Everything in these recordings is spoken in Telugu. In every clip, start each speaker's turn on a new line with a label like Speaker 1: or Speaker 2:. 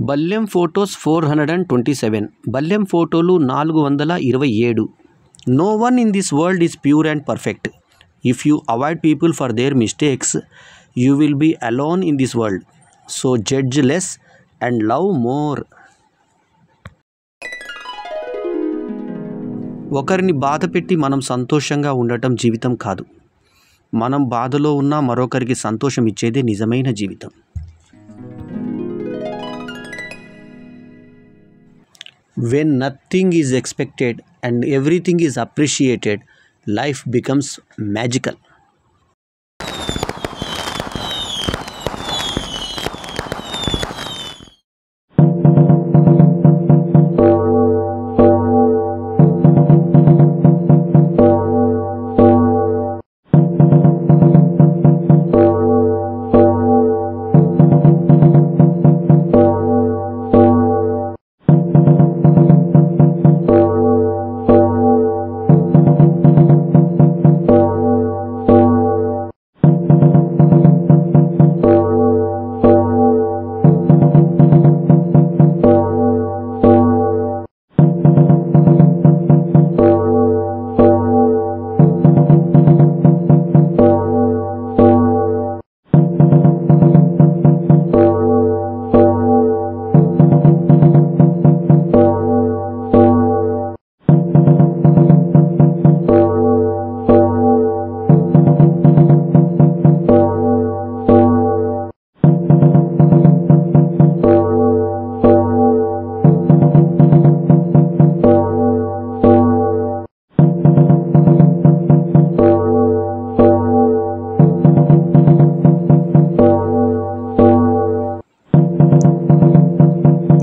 Speaker 1: బల్లెం ఫోటోస్ 427. బల్లెం ఫోటోలు 427. No one in this world is pure and perfect. If you avoid people for their mistakes, you will be alone in this world. So judge less and love more. ఒకరిని బాధ పెట్టి మనం సంతోషంగా ఉండటం జీవితం కాదు. మనం బాధలో ఉన్న మరొకరికి సంతోషం ఇచ్చేదే నిజమైన జీవితం. When nothing is expected and everything is appreciated, life becomes magical.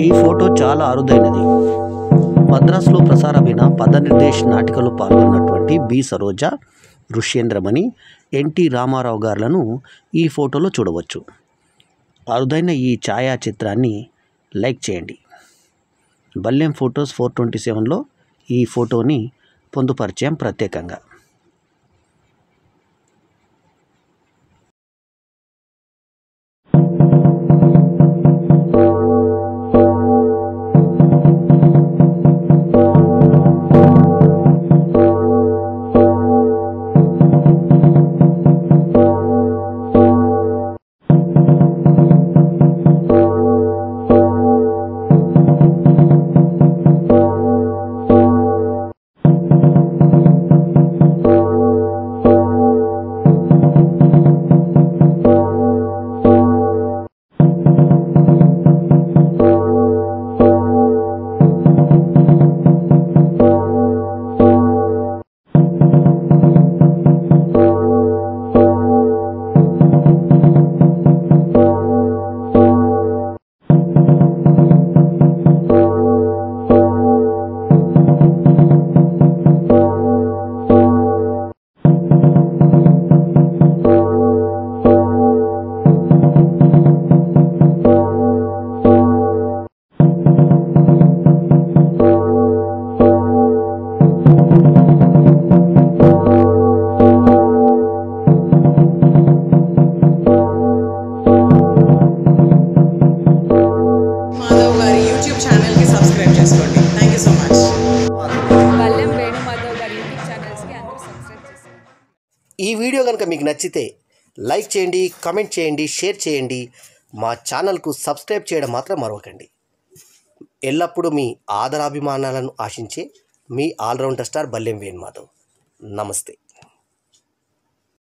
Speaker 1: ఈ ఫోటో చాలా అరుదైనది. మద్రాసులో ప్రసారమైన పదనిర్దేశ్ నాటికలో పాల్గొన్నటువంటి బి సరోజ, ఋష్యేంద్రమణి, ఎన్టీ రామారావు గారులను ఈ ఫోటోలో చూడవచ్చు. అరుదైన ఈ ఛాయాచిత్రాన్ని లైక్ చేయండి. బల్లెం ఫోటోస్ 427లో ఈ ఫోటోని పొందుపరిచాం ప్రత్యేకంగా. ఈ వీడియో కనుక మీకు నచ్చితే లైక్ చేయండి, కామెంట్ చేయండి, షేర్ చేయండి. మా ఛానల్కు సబ్స్క్రైబ్ చేయడం మాత్రం మరవకండి. ఎల్లప్పుడూ మీ ఆదరాభిమానాలను ఆశించే మీ ఆల్రౌండర్ స్టార్ బల్లెం వేణుమాధవ్. నమస్తే.